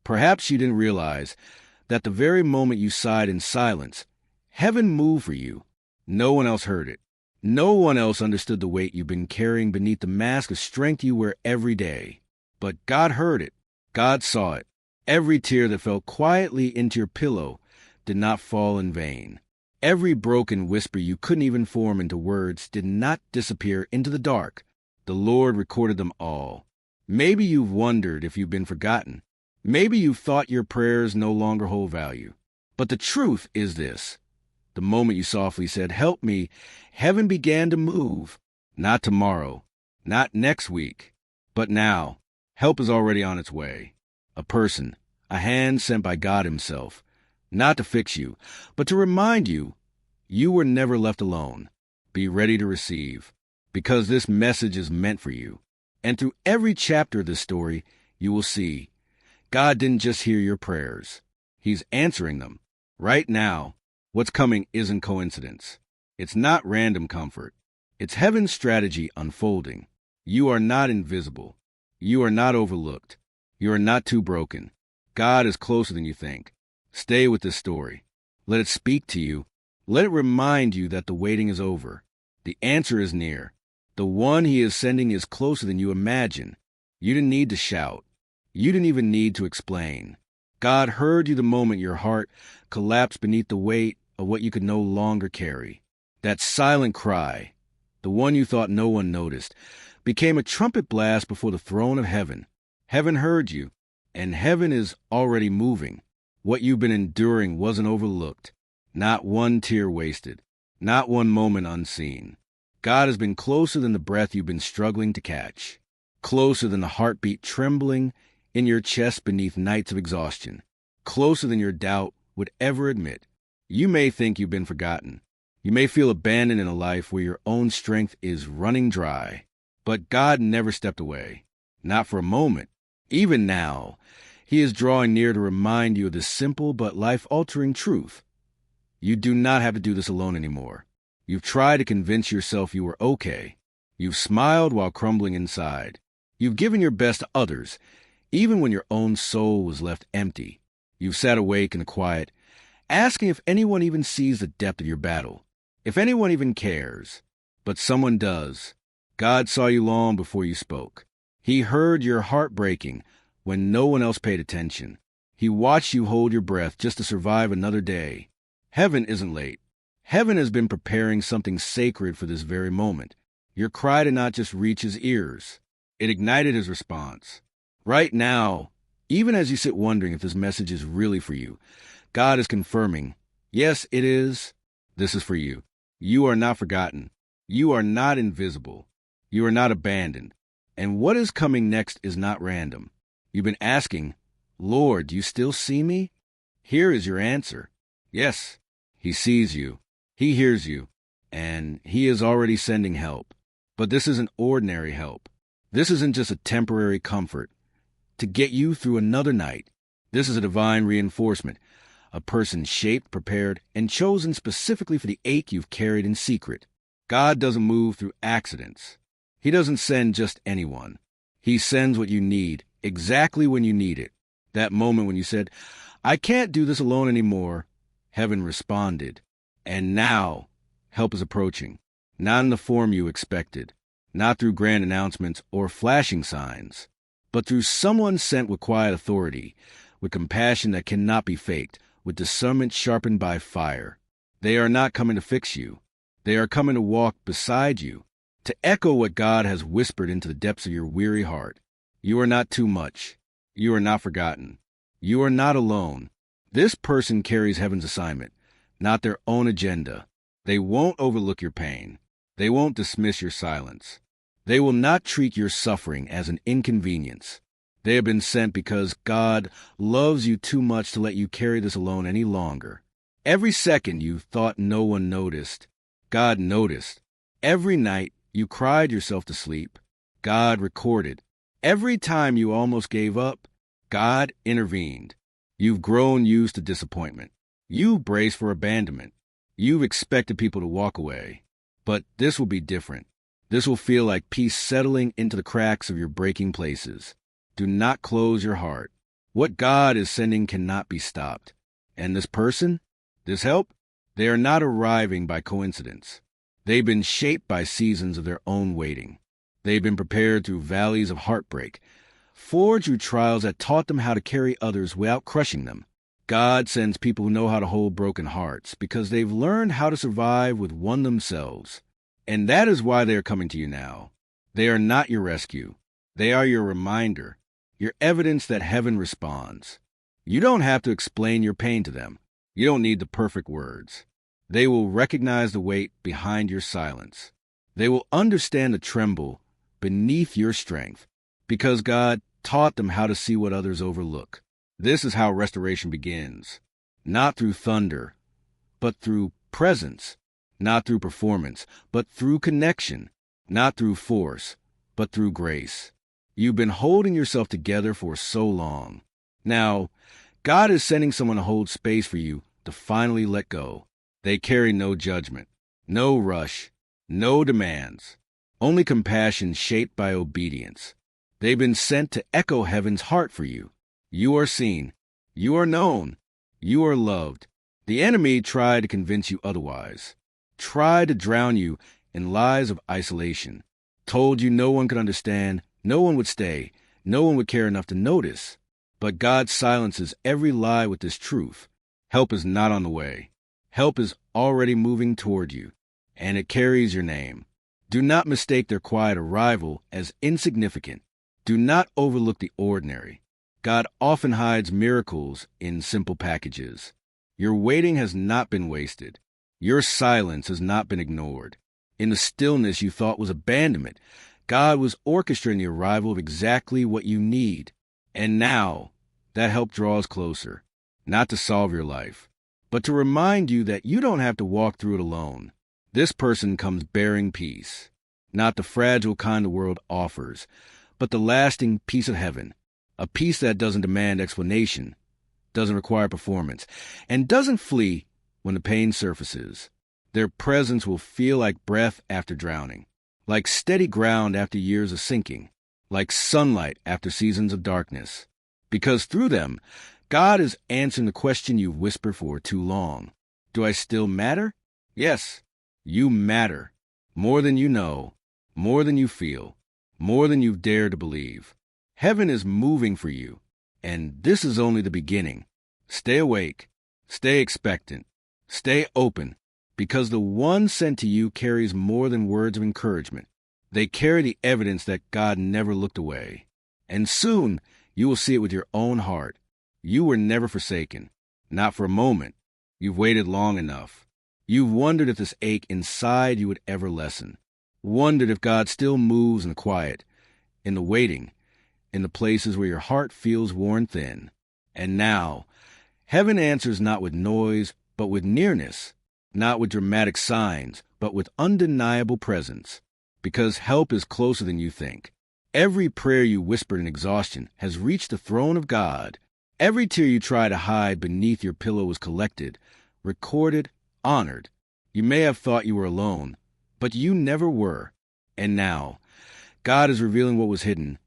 Perhaps you didn't realize that the very moment you sighed in silence, heaven moved for you. No one else heard it. No one else understood the weight you've been carrying beneath the mask of strength you wear every day. But God heard it. God saw it. Every tear that fell quietly into your pillow did not fall in vain. Every broken whisper you couldn't even form into words did not disappear into the dark. The Lord recorded them all. Maybe you've wondered if you've been forgotten. Maybe you've thought your prayers no longer hold value. But the truth is this. The moment you softly said, "Help me," heaven began to move. Not tomorrow, not next week, but now. Help is already on its way. A person, a hand sent by God himself, not to fix you, but to remind you, you were never left alone. Be ready to receive, because this message is meant for you. And through every chapter of this story, you will see, God didn't just hear your prayers. He's answering them. Right now, what's coming isn't coincidence. It's not random comfort. It's heaven's strategy unfolding. You are not invisible. You are not overlooked. You are not too broken. God is closer than you think. Stay with this story. Let it speak to you. Let it remind you that the waiting is over. The answer is near. The one he is sending is closer than you imagine. You didn't need to shout. You didn't even need to explain. God heard you the moment your heart collapsed beneath the weight of what you could no longer carry. That silent cry, the one you thought no one noticed, became a trumpet blast before the throne of heaven. Heaven heard you, and heaven is already moving. What you've been enduring wasn't overlooked. Not one tear wasted. Not one moment unseen. God has been closer than the breath you've been struggling to catch. Closer than the heartbeat trembling in your chest beneath nights of exhaustion. Closer than your doubt would ever admit. You may think you've been forgotten. You may feel abandoned in a life where your own strength is running dry. But God never stepped away. Not for a moment. Even now, he is drawing near to remind you of this simple but life-altering truth. You do not have to do this alone anymore. You've tried to convince yourself you were okay. You've smiled while crumbling inside. You've given your best to others, even when your own soul was left empty. You've sat awake in the quiet, asking if anyone even sees the depth of your battle, if anyone even cares. But someone does. God saw you long before you spoke. He heard your heart breaking when no one else paid attention. He watched you hold your breath just to survive another day. Heaven isn't late. Heaven has been preparing something sacred for this very moment. Your cry did not just reach his ears. It ignited his response. Right now, even as you sit wondering if this message is really for you, God is confirming, yes, it is. This is for you. You are not forgotten. You are not invisible. You are not abandoned. And what is coming next is not random. You've been asking, Lord, do you still see me? Here is your answer. Yes, he sees you. He hears you. And he is already sending help. But this isn't ordinary help. This isn't just a temporary comfort to get you through another night. This is a divine reinforcement, a person shaped, prepared, and chosen specifically for the ache you've carried in secret. God doesn't move through accidents. He doesn't send just anyone. He sends what you need, exactly when you need it. That moment when you said, I can't do this alone anymore, heaven responded. And now, help is approaching, not in the form you expected, not through grand announcements or flashing signs, but through someone sent with quiet authority, with compassion that cannot be faked, with discernment sharpened by fire. They are not coming to fix you. They are coming to walk beside you, to echo what God has whispered into the depths of your weary heart. You are not too much. You are not forgotten. You are not alone. This person carries heaven's assignment, not their own agenda. They won't overlook your pain. They won't dismiss your silence. They will not treat your suffering as an inconvenience. They have been sent because God loves you too much to let you carry this alone any longer. Every second you thought no one noticed, God noticed. Every night you cried yourself to sleep, God recorded. Every time you almost gave up, God intervened. You've grown used to disappointment. You braced for abandonment. You've expected people to walk away. But this will be different. This will feel like peace settling into the cracks of your breaking places. Do not close your heart. What God is sending cannot be stopped. And this person, this help, they are not arriving by coincidence. They've been shaped by seasons of their own waiting. They've been prepared through valleys of heartbreak, forged through trials that taught them how to carry others without crushing them. God sends people who know how to hold broken hearts because they've learned how to survive with one themselves. And that is why they are coming to you now. They are not your rescue. They are your reminder, your evidence that heaven responds. You don't have to explain your pain to them. You don't need the perfect words. They will recognize the weight behind your silence. They will understand the tremble beneath your strength because God taught them how to see what others overlook. This is how restoration begins. Not through thunder, but through presence. Not through performance, but through connection. Not through force, but through grace. You've been holding yourself together for so long. Now, God is sending someone to hold space for you to finally let go. They carry no judgment, no rush, no demands, only compassion shaped by obedience. They've been sent to echo heaven's heart for you. You are seen. You are known. You are loved. The enemy tried to convince you otherwise, tried to drown you in lies of isolation, told you no one could understand, no one would stay, no one would care enough to notice. But God silences every lie with this truth. Help is not on the way. Help is already moving toward you, and it carries your name. Do not mistake their quiet arrival as insignificant. Do not overlook the ordinary. God often hides miracles in simple packages. Your waiting has not been wasted. Your silence has not been ignored. In the stillness you thought was abandonment, God was orchestrating the arrival of exactly what you need. And now, that help draws closer, not to solve your life, but to remind you that you don't have to walk through it alone. This person comes bearing peace, not the fragile kind the world offers, but the lasting peace of heaven, a peace that doesn't demand explanation, doesn't require performance, and doesn't flee when the pain surfaces. Their presence will feel like breath after drowning, like steady ground after years of sinking, like sunlight after seasons of darkness. Because through them, God is answering the question you've whispered for too long. Do I still matter? Yes, you matter. More than you know, more than you feel, more than you've dared to believe. Heaven is moving for you, and this is only the beginning. Stay awake, stay expectant, stay open, because the one sent to you carries more than words of encouragement. They carry the evidence that God never looked away. And soon, you will see it with your own heart. You were never forsaken. Not for a moment. You've waited long enough. You've wondered if this ache inside you would ever lessen. Wondered if God still moves in the quiet, in the waiting, in the places where your heart feels worn thin. And now, heaven answers not with noise, but with nearness. Not with dramatic signs, but with undeniable presence. Because help is closer than you think. Every prayer you whispered in exhaustion has reached the throne of God. Every tear you try to hide beneath your pillow was collected, recorded, honored. You may have thought you were alone, but you never were. And now, God is revealing what was hidden.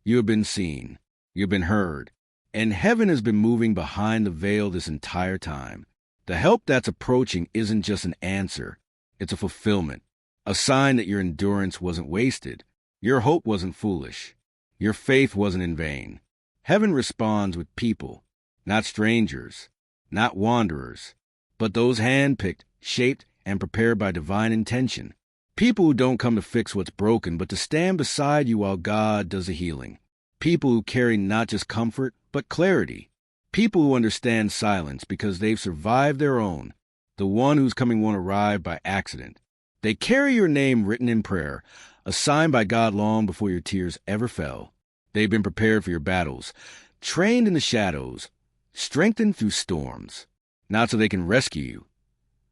You have been seen. You have been heard. And heaven has been moving behind the veil this entire time. The help that's approaching isn't just an answer. It's a fulfillment. A sign that your endurance wasn't wasted. Your hope wasn't foolish. Your faith wasn't in vain. Heaven responds with people, not strangers, not wanderers, but those handpicked, shaped, and prepared by divine intention. People who don't come to fix what's broken, but to stand beside you while God does the healing. People who carry not just comfort, but clarity. People who understand silence because they've survived their own. The one who's coming won't arrive by accident. They carry your name written in prayer, assigned by God long before your tears ever fell. They've been prepared for your battles, trained in the shadows, strengthened through storms, not so they can rescue you,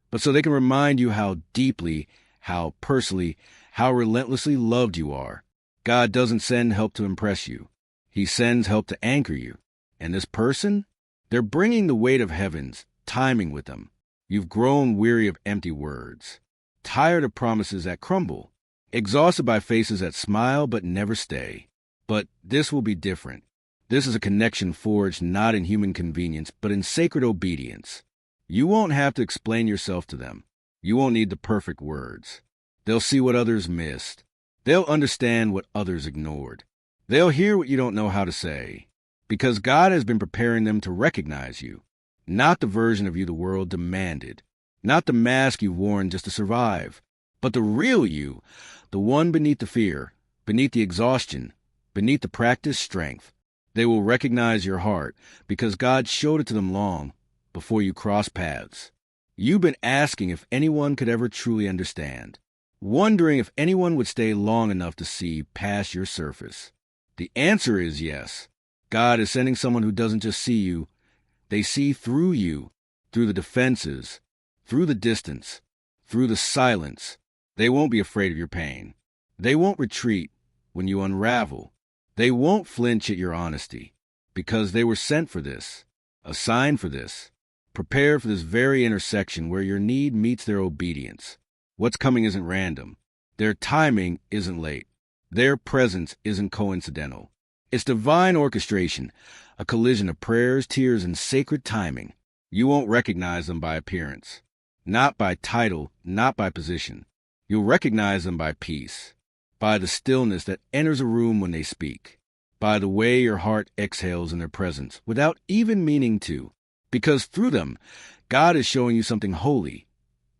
but so they can remind you how deeply, how personally, how relentlessly loved you are. God doesn't send help to impress you. He sends help to anchor you. And this person, they're bringing the weight of heaven's timing with them. You've grown weary of empty words, tired of promises that crumble, exhausted by faces that smile but never stay. But this will be different. This is a connection forged not in human convenience, but in sacred obedience. You won't have to explain yourself to them. You won't need the perfect words. They'll see what others missed. They'll understand what others ignored. They'll hear what you don't know how to say. Because God has been preparing them to recognize you. Not the version of you the world demanded. Not the mask you've worn just to survive. But the real you. The one beneath the fear. Beneath the exhaustion. Beneath the practiced strength. They will recognize your heart because God showed it to them long before you crossed paths. You've been asking if anyone could ever truly understand, wondering if anyone would stay long enough to see past your surface. The answer is yes. God is sending someone who doesn't just see you, they see through you, through the defenses, through the distance, through the silence. They won't be afraid of your pain. They won't retreat when you unravel. They won't flinch at your honesty, because they were sent for this, assigned for this, prepared for this very intersection where your need meets their obedience. What's coming isn't random. Their timing isn't late. Their presence isn't coincidental. It's divine orchestration, a collision of prayers, tears, and sacred timing. You won't recognize them by appearance, not by title, not by position. You'll recognize them by peace. By the stillness that enters a room when they speak, by the way your heart exhales in their presence without even meaning to, because through them, God is showing you something holy.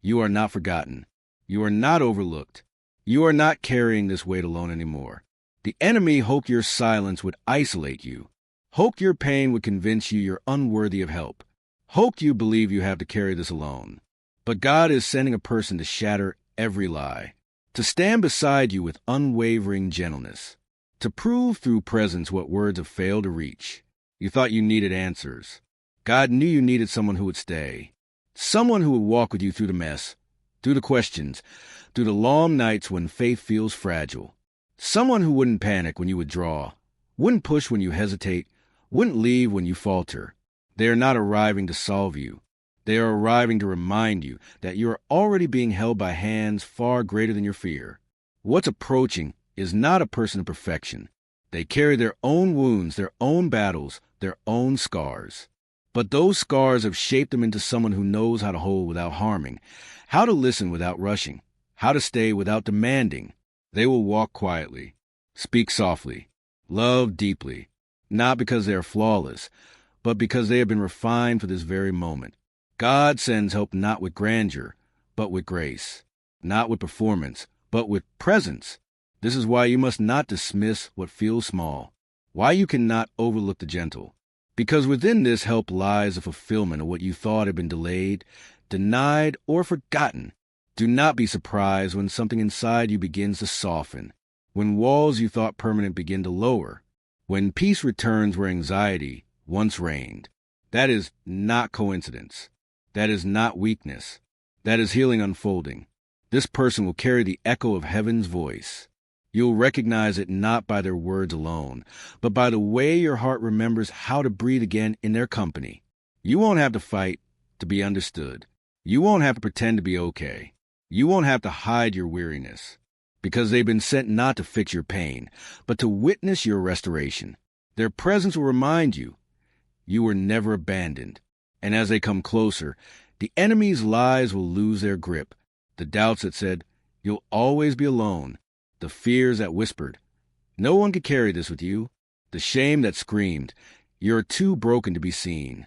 You are not forgotten. You are not overlooked. You are not carrying this weight alone anymore. The enemy hoped your silence would isolate you, hoped your pain would convince you you're unworthy of help, hoped you believe you have to carry this alone. But God is sending a person to shatter every lie, to stand beside you with unwavering gentleness, to prove through presence what words have failed to reach. You thought you needed answers. God knew you needed someone who would stay, someone who would walk with you through the mess, through the questions, through the long nights when faith feels fragile, someone who wouldn't panic when you withdraw, wouldn't push when you hesitate, wouldn't leave when you falter. They are not arriving to solve you. They are arriving to remind you that you are already being held by hands far greater than your fear. What's approaching is not a person of perfection. They carry their own wounds, their own battles, their own scars. But those scars have shaped them into someone who knows how to hold without harming, how to listen without rushing, how to stay without demanding. They will walk quietly, speak softly, love deeply, not because they are flawless, but because they have been refined for this very moment. God sends help not with grandeur, but with grace, not with performance, but with presence. This is why you must not dismiss what feels small, why you cannot overlook the gentle. Because within this help lies a fulfillment of what you thought had been delayed, denied, or forgotten. Do not be surprised when something inside you begins to soften, when walls you thought permanent begin to lower, when peace returns where anxiety once reigned. That is not coincidence. That is not weakness. That is healing unfolding. This person will carry the echo of heaven's voice. You'll recognize it not by their words alone, but by the way your heart remembers how to breathe again in their company. You won't have to fight to be understood. You won't have to pretend to be okay. You won't have to hide your weariness, because they've been sent not to fix your pain, but to witness your restoration. Their presence will remind you you were never abandoned. And as they come closer, the enemy's lies will lose their grip. The doubts that said, you'll always be alone. The fears that whispered, no one could carry this with you. The shame that screamed, you're too broken to be seen.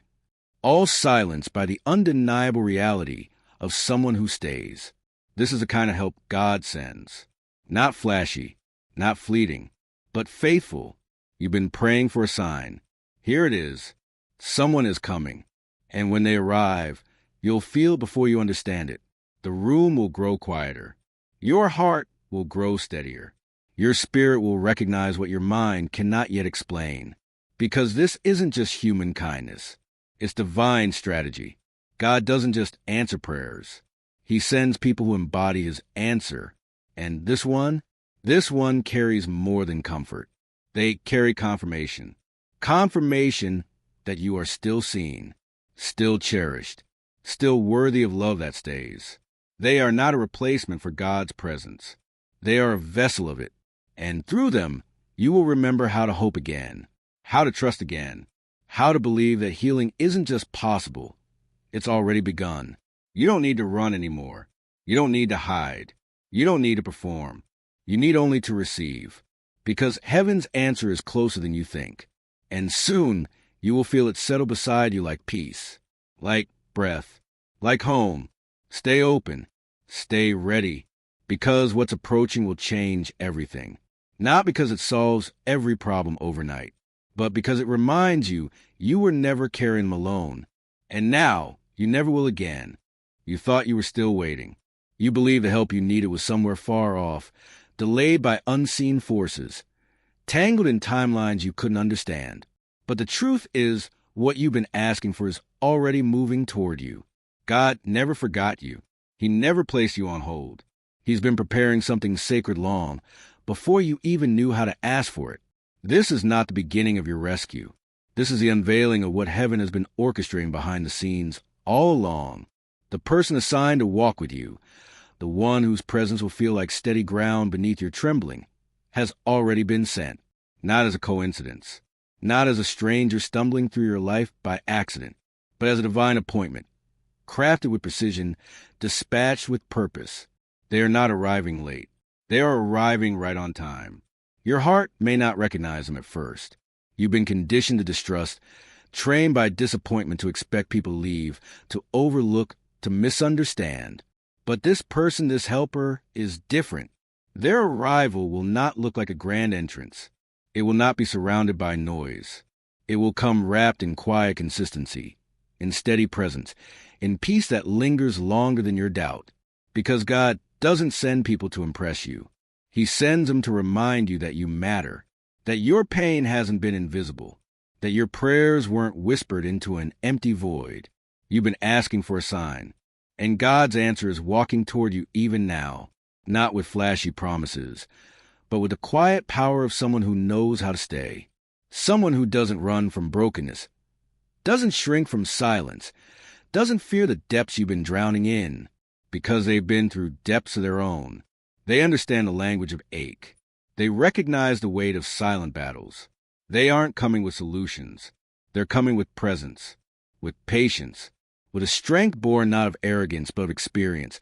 All silenced by the undeniable reality of someone who stays. This is the kind of help God sends. Not flashy, not fleeting, but faithful. You've been praying for a sign. Here it is. Someone is coming. And when they arrive, you'll feel before you understand it. The room will grow quieter. Your heart will grow steadier. Your spirit will recognize what your mind cannot yet explain. Because this isn't just human kindness. It's divine strategy. God doesn't just answer prayers. He sends people who embody his answer. And this one carries more than comfort. They carry confirmation. Confirmation that you are still seen, still cherished, still worthy of love that stays. They are not a replacement for God's presence. They are a vessel of it. And through them, you will remember how to hope again, how to trust again, how to believe that healing isn't just possible, it's already begun. You don't need to run anymore. You don't need to hide. You don't need to perform. You need only to receive. Because heaven's answer is closer than you think. And soon, you will feel it settle beside you like peace, like breath, like home. Stay open. Stay ready. Because what's approaching will change everything. Not because it solves every problem overnight, but because it reminds you you were never carrying them alone. And now, you never will again. You thought you were still waiting. You believed the help you needed was somewhere far off, delayed by unseen forces, tangled in timelines you couldn't understand. But the truth is, what you've been asking for is already moving toward you. God never forgot you. He never placed you on hold. He's been preparing something sacred long, before you even knew how to ask for it. This is not the beginning of your rescue. This is the unveiling of what heaven has been orchestrating behind the scenes all along. The person assigned to walk with you, the one whose presence will feel like steady ground beneath your trembling, has already been sent, not as a coincidence, not as a stranger stumbling through your life by accident, but as a divine appointment, crafted with precision, dispatched with purpose. They are not arriving late. They are arriving right on time. Your heart may not recognize them at first. You've been conditioned to distrust, trained by disappointment to expect people to leave, to overlook, to misunderstand. But this person, this helper, is different. Their arrival will not look like a grand entrance. It will not be surrounded by noise. It will come wrapped in quiet consistency, in steady presence, in peace that lingers longer than your doubt. Because God doesn't send people to impress you. He sends them to remind you that you matter, that your pain hasn't been invisible, that your prayers weren't whispered into an empty void. You've been asking for a sign, and God's answer is walking toward you even now, not with flashy promises, but with the quiet power of someone who knows how to stay, someone who doesn't run from brokenness, doesn't shrink from silence, doesn't fear the depths you've been drowning in, because they've been through depths of their own. They understand the language of ache. They recognize the weight of silent battles. They aren't coming with solutions. They're coming with presence, with patience, with a strength born not of arrogance but of experience,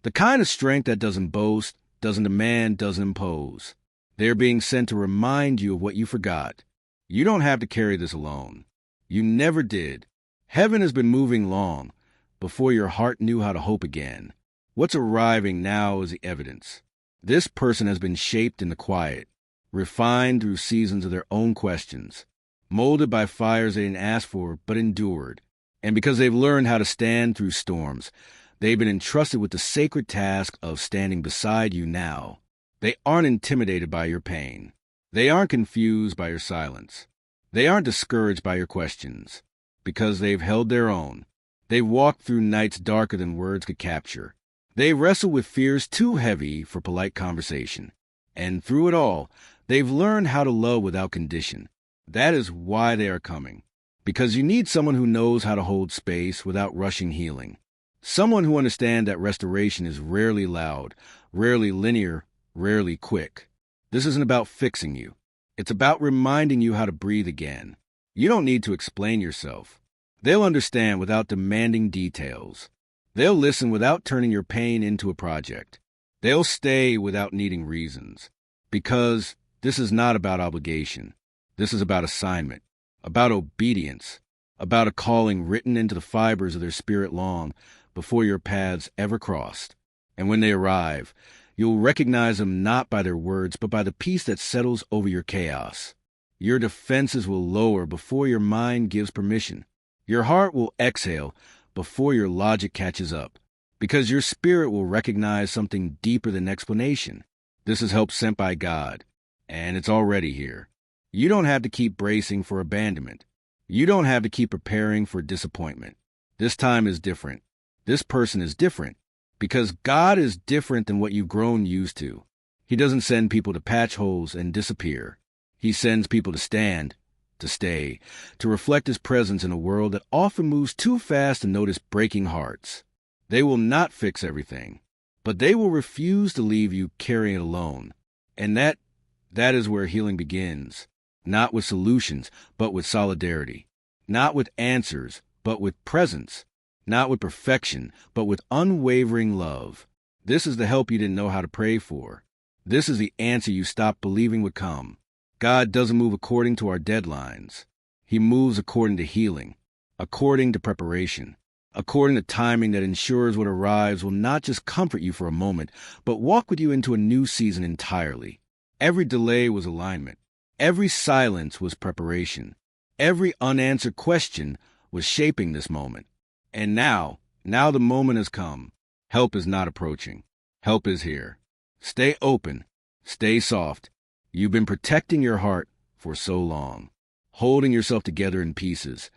the kind of strength that doesn't boast, doesn't demand, doesn't impose. They're being sent to remind you of what you forgot. You don't have to carry this alone. You never did. Heaven has been moving long, before your heart knew how to hope again. What's arriving now is the evidence. This person has been shaped in the quiet, refined through seasons of their own questions, molded by fires they didn't ask for but endured. And because they've learned how to stand through storms, they've been entrusted with the sacred task of standing beside you now. They aren't intimidated by your pain. They aren't confused by your silence. They aren't discouraged by your questions, because they've held their own. They've walked through nights darker than words could capture. They wrestle with fears too heavy for polite conversation. And through it all, they've learned how to love without condition. That is why they are coming. Because you need someone who knows how to hold space without rushing healing. Someone who understands that restoration is rarely loud, rarely linear, rarely quick. This isn't about fixing you. It's about reminding you how to breathe again. You don't need to explain yourself. They'll understand without demanding details. They'll listen without turning your pain into a project. They'll stay without needing reasons. Because this is not about obligation. This is about assignment, about obedience, about a calling written into the fibers of their spirit long before your paths ever crossed. And when they arrive, you'll recognize them not by their words, but by the peace that settles over your chaos. Your defenses will lower before your mind gives permission. Your heart will exhale before your logic catches up, because your spirit will recognize something deeper than explanation. This is help sent by God, and it's already here. You don't have to keep bracing for abandonment. You don't have to keep preparing for disappointment. This time is different. This person is different, because God is different than what you've grown used to. He doesn't send people to patch holes and disappear. He sends people to stand, to stay, to reflect his presence in a world that often moves too fast to notice breaking hearts. They will not fix everything, but they will refuse to leave you carrying it alone. And that is where healing begins. not with solutions, but with solidarity, not with answers, but with presence, not with perfection, but with unwavering love. This is the help you didn't know how to pray for. This is the answer you stopped believing would come. God doesn't move according to our deadlines. He moves according to healing, according to preparation, according to timing that ensures what arrives will not just comfort you for a moment, but walk with you into a new season entirely. Every delay was alignment. Every silence was preparation. Every unanswered question was shaping this moment. And now the moment has come. Help is not approaching. Help is here. Stay open. Stay soft. You've been protecting your heart for so long, holding yourself together in pieces,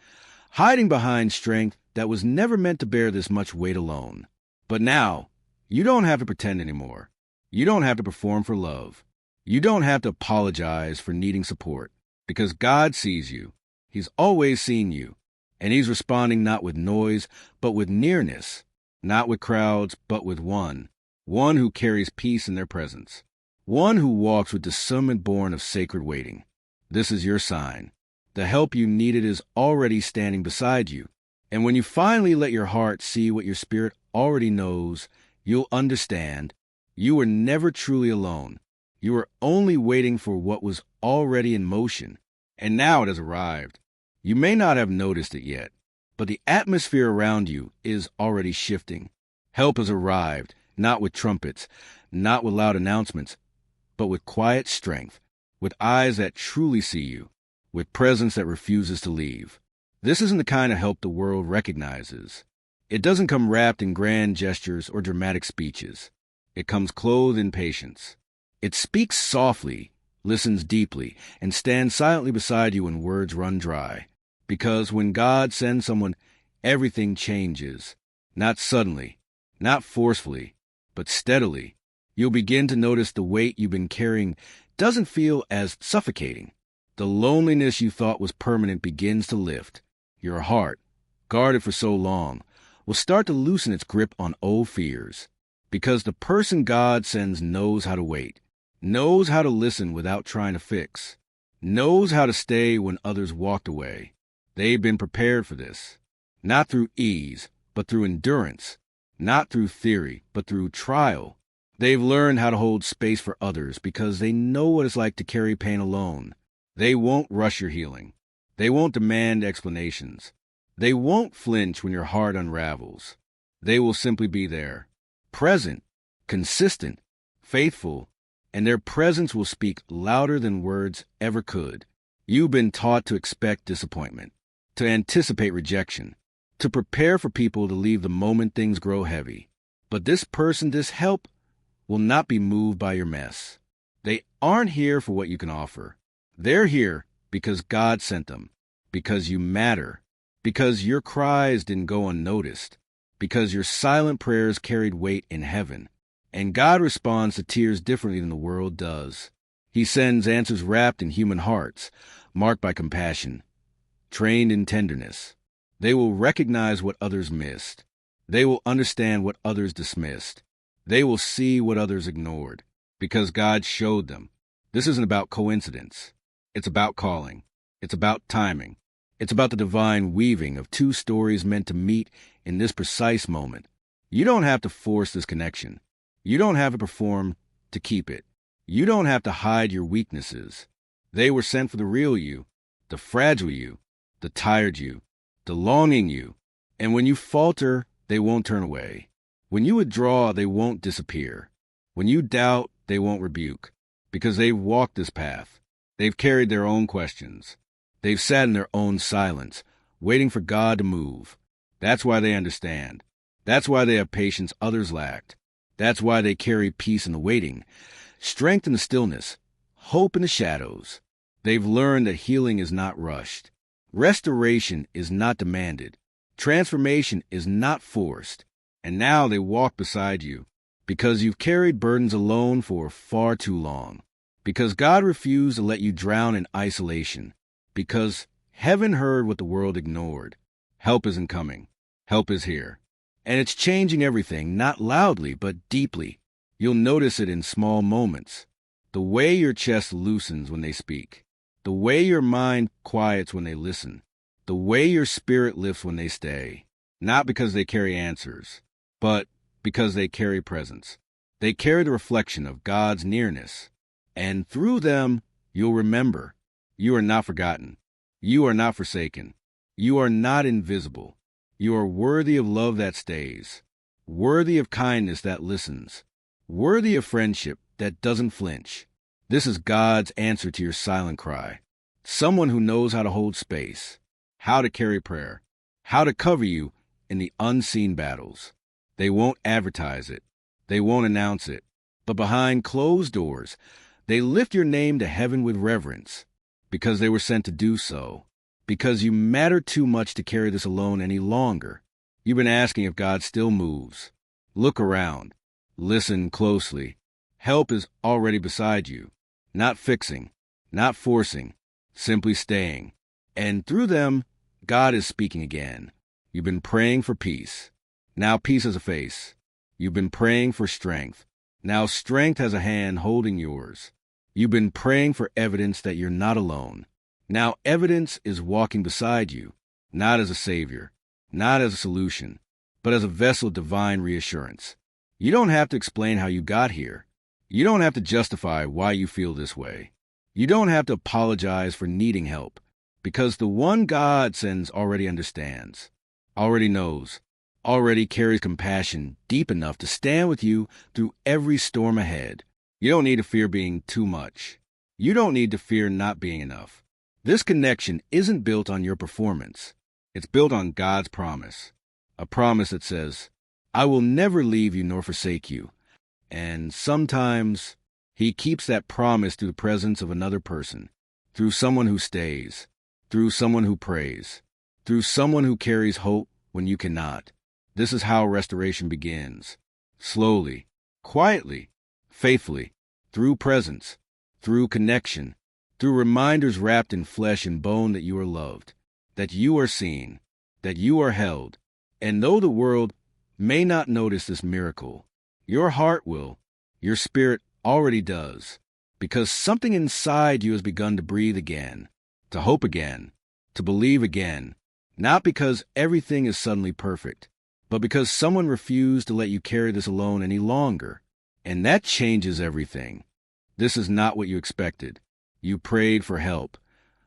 hiding behind strength that was never meant to bear this much weight alone. But now, you don't have to pretend anymore. You don't have to perform for love. You don't have to apologize for needing support, because God sees you. He's always seen you, and He's responding not with noise, but with nearness, not with crowds, but with one who carries peace in their presence, one who walks with discernment born of sacred waiting. This is your sign. The help you needed is already standing beside you. And when you finally let your heart see what your spirit already knows, you'll understand you were never truly alone. You were only waiting for what was already in motion. And now it has arrived. You may not have noticed it yet, but the atmosphere around you is already shifting. Help has arrived, not with trumpets, not with loud announcements, but with quiet strength, with eyes that truly see you, with presence that refuses to leave. This isn't the kind of help the world recognizes. It doesn't come wrapped in grand gestures or dramatic speeches. It comes clothed in patience. It speaks softly, listens deeply, and stands silently beside you when words run dry. Because when God sends someone, everything changes. Not suddenly, not forcefully, but steadily. You'll begin to notice the weight you've been carrying doesn't feel as suffocating. The loneliness you thought was permanent begins to lift. Your heart, guarded for so long, will start to loosen its grip on old fears. Because the person God sends knows how to wait, knows how to listen without trying to fix, knows how to stay when others walked away. They've been prepared for this, not through ease, but through endurance, not through theory, but through trial. They've learned how to hold space for others because they know what it's like to carry pain alone. They won't rush your healing. They won't demand explanations. They won't flinch when your heart unravels. They will simply be there, present, consistent, faithful, and their presence will speak louder than words ever could. You've been taught to expect disappointment, to anticipate rejection, to prepare for people to leave the moment things grow heavy. But this person, this help, will not be moved by your mess. They aren't here for what you can offer. They're here because God sent them, because you matter, because your cries didn't go unnoticed, because your silent prayers carried weight in heaven. And God responds to tears differently than the world does. He sends answers wrapped in human hearts, marked by compassion, trained in tenderness. They will recognize what others missed. They will understand what others dismissed. They will see what others ignored, because God showed them. This isn't about coincidence. It's about calling. It's about timing. It's about the divine weaving of two stories meant to meet in this precise moment. You don't have to force this connection. You don't have to perform to keep it. You don't have to hide your weaknesses. They were sent for the real you, the fragile you, the tired you, the longing you. And when you falter, they won't turn away. When you withdraw, they won't disappear. When you doubt, they won't rebuke, because they've walked this path. They've carried their own questions. They've sat in their own silence, waiting for God to move. That's why they understand. That's why they have patience others lacked. That's why they carry peace in the waiting, strength in the stillness, hope in the shadows. They've learned that healing is not rushed. Restoration is not demanded. Transformation is not forced. And now they walk beside you, because you've carried burdens alone for far too long. Because God refused to let you drown in isolation. Because heaven heard what the world ignored. Help isn't coming. Help is here. And it's changing everything, not loudly, but deeply. You'll notice it in small moments. The way your chest loosens when they speak. the way your mind quiets when they listen, the way your spirit lifts when they stay, not because they carry answers, but because they carry presence. They carry the reflection of God's nearness, and through them, you'll remember you are not forgotten. You are not forsaken. You are not invisible. You are worthy of love that stays, worthy of kindness that listens, worthy of friendship that doesn't flinch. This is God's answer to your silent cry. Someone who knows how to hold space, how to carry prayer, how to cover you in the unseen battles. They won't advertise it. They won't announce it. But behind closed doors, they lift your name to heaven with reverence because they were sent to do so. Because you matter too much to carry this alone any longer. You've been asking if God still moves. Look around. Listen closely. Help is already beside you. Not fixing, not forcing, simply staying. And through them, God is speaking again. You've been praying for peace. Now peace has a face. You've been praying for strength. Now strength has a hand holding yours. You've been praying for evidence that you're not alone. Now evidence is walking beside you, not as a savior, not as a solution, but as a vessel of divine reassurance. You don't have to explain how you got here. You don't have to justify why you feel this way. You don't have to apologize for needing help, because the one God sends already understands, already knows, already carries compassion deep enough to stand with you through every storm ahead. You don't need to fear being too much. You don't need to fear not being enough. This connection isn't built on your performance. It's built on God's promise, a promise that says, I will never leave you nor forsake you. And sometimes He keeps that promise through the presence of another person, through someone who stays, through someone who prays, through someone who carries hope when you cannot. This is how restoration begins. Slowly, quietly, faithfully, through presence, through connection, through reminders wrapped in flesh and bone that you are loved, that you are seen, that you are held. And though the world may not notice this miracle, your heart will, your spirit already does, because something inside you has begun to breathe again, to hope again, to believe again, not because everything is suddenly perfect, but because someone refused to let you carry this alone any longer. And that changes everything. This is not what you expected. You prayed for help,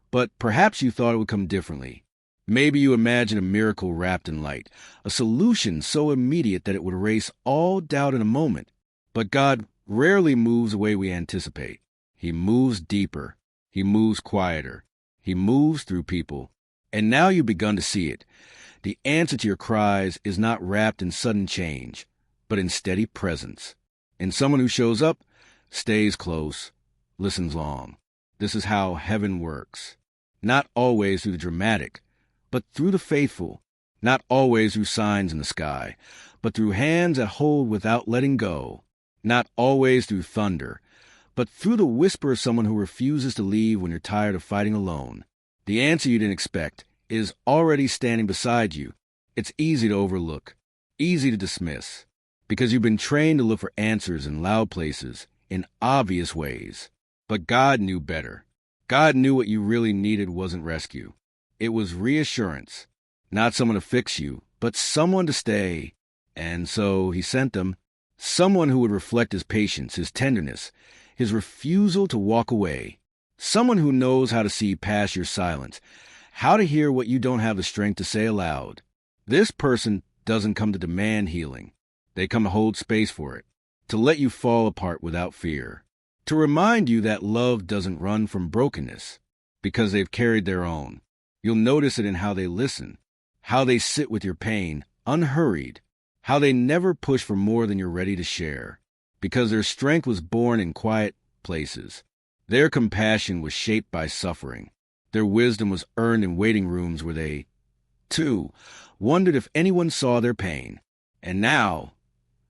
but perhaps you thought it would come differently. Maybe you imagined a miracle wrapped in light, a solution so immediate that it would erase all doubt in a moment. But God rarely moves the way we anticipate. He moves deeper. He moves quieter. He moves through people. And now you've begun to see it. The answer to your cries is not wrapped in sudden change, but in steady presence. And someone who shows up, stays close, listens long. This is how heaven works. Not always through the dramatic, but through the faithful. Not always through signs in the sky, but through hands that hold without letting go. Not always through thunder, but through the whisper of someone who refuses to leave when you're tired of fighting alone. The answer you didn't expect is already standing beside you. It's easy to overlook, easy to dismiss, because you've been trained to look for answers in loud places, in obvious ways. But God knew better. God knew what you really needed wasn't rescue. It was reassurance. Not someone to fix you, but someone to stay. And so He sent them. Someone who would reflect His patience, His tenderness, His refusal to walk away. Someone who knows how to see past your silence, how to hear what you don't have the strength to say aloud. This person doesn't come to demand healing. They come to hold space for it, to let you fall apart without fear, to remind you that love doesn't run from brokenness because they've carried their own. You'll notice it in how they listen, how they sit with your pain, unhurried, how they never push for more than you're ready to share, because their strength was born in quiet places. Their compassion was shaped by suffering. Their wisdom was earned in waiting rooms where they, too, wondered if anyone saw their pain. And now,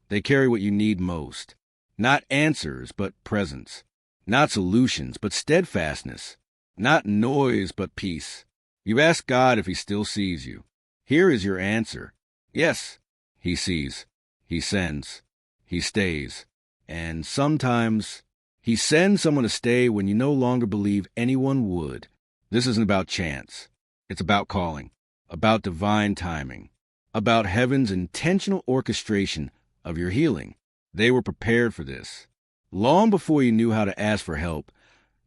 they carry what you need most. Not answers, but presence. Not solutions, but steadfastness. Not noise, but peace. You've asked God if He still sees you. Here is your answer. Yes, He sees. He sends. He stays. And sometimes He sends someone to stay when you no longer believe anyone would. This isn't about chance. It's about calling, about divine timing, about heaven's intentional orchestration of your healing. They were prepared for this. Long before you knew how to ask for help,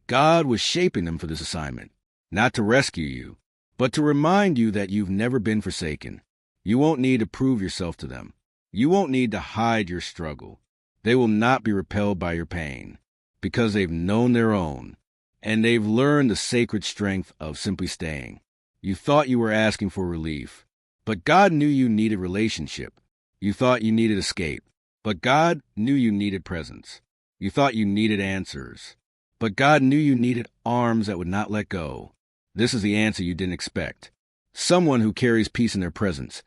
God was shaping them for this assignment, not to rescue you, but to remind you that you've never been forsaken. You won't need to prove yourself to them. You won't need to hide your struggle. They will not be repelled by your pain, because they've known their own, and they've learned the sacred strength of simply staying. You thought you were asking for relief, but God knew you needed relationship. You thought you needed escape, but God knew you needed presence. You thought you needed answers, but God knew you needed arms that would not let go. This is the answer you didn't expect. Someone who carries peace in their presence,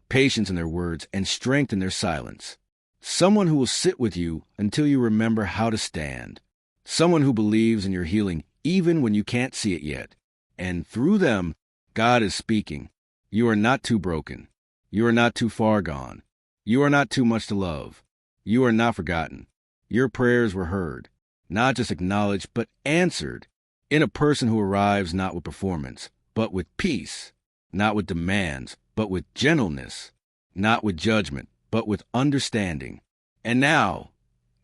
patience in their words, and strength in their silence. Someone who will sit with you until you remember how to stand. Someone who believes in your healing even when you can't see it yet. And through them, God is speaking. You are not too broken. You are not too far gone. You are not too much to love. You are not forgotten. Your prayers were heard, not just acknowledged, but answered, in a person who arrives not with performance, but with peace, not with demands, but with gentleness, not with judgment, but with understanding. And now,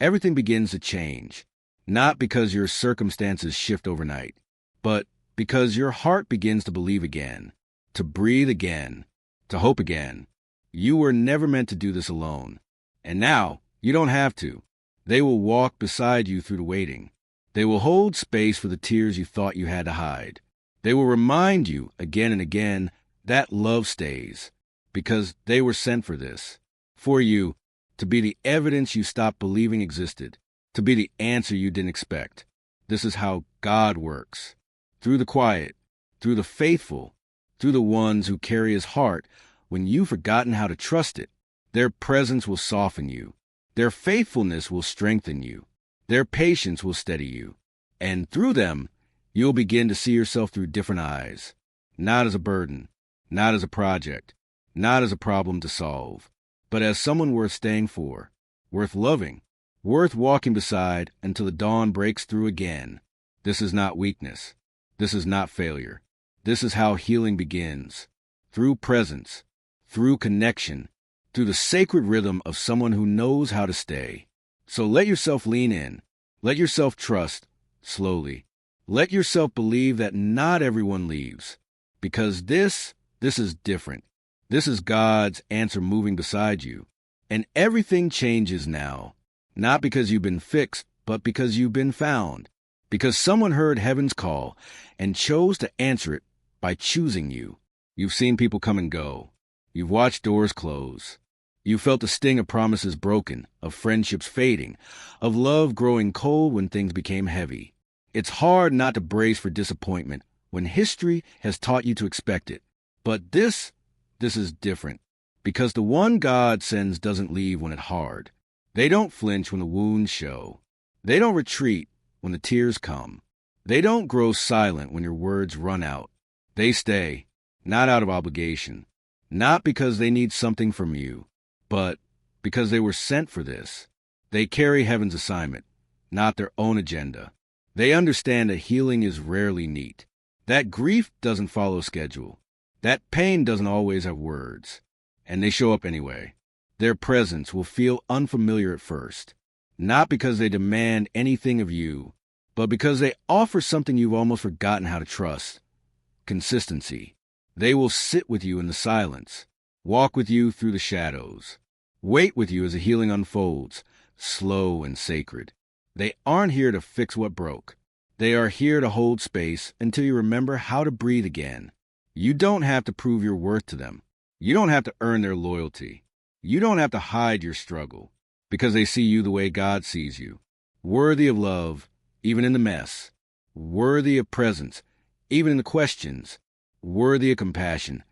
everything begins to change, not because your circumstances shift overnight, but because your heart begins to believe again, to breathe again, to hope again. You were never meant to do this alone. And now, you don't have to. They will walk beside you through the waiting. They will hold space for the tears you thought you had to hide. They will remind you again and again that love stays, because they were sent for this, for you, to be the evidence you stopped believing existed, to be the answer you didn't expect. This is how God works. Through the quiet, through the faithful, through the ones who carry his heart when you've forgotten how to trust it. Their presence will soften you. Their faithfulness will strengthen you. Their patience will steady you. And through them, you'll begin to see yourself through different eyes, not as a burden, not as a project, not as a problem to solve, but as someone worth staying for, worth loving, worth walking beside until the dawn breaks through again. This is not weakness. This is not failure. This is how healing begins, through presence, through connection, through the sacred rhythm of someone who knows how to stay. So let yourself lean in. Let yourself trust, slowly. Let yourself believe that not everyone leaves, because this is different. This is God's answer moving beside you. And everything changes now, not because you've been fixed, but because you've been found. Because someone heard heaven's call and chose to answer it by choosing you. You've seen people come and go. You've watched doors close. You felt the sting of promises broken, of friendships fading, of love growing cold when things became heavy. It's hard not to brace for disappointment when history has taught you to expect it. But this is different, because the one God sends doesn't leave when it's hard. They don't flinch when the wounds show. They don't retreat when the tears come. They don't grow silent when your words run out. They stay, not out of obligation, not because they need something from you, but because they were sent for this. They carry heaven's assignment, not their own agenda. They understand that healing is rarely neat, that grief doesn't follow schedule, that pain doesn't always have words, and they show up anyway. Their presence will feel unfamiliar at first, not because they demand anything of you, but because they offer something you've almost forgotten how to trust: consistency. They will sit with you in the silence, walk with you through the shadows, wait with you as the healing unfolds, slow and sacred. They aren't here to fix what broke. They are here to hold space until you remember how to breathe again. You don't have to prove your worth to them. You don't have to earn their loyalty. You don't have to hide your struggle, because they see you the way God sees you, worthy of love, even in the mess, worthy of presence, even in the questions, worthy of compassion,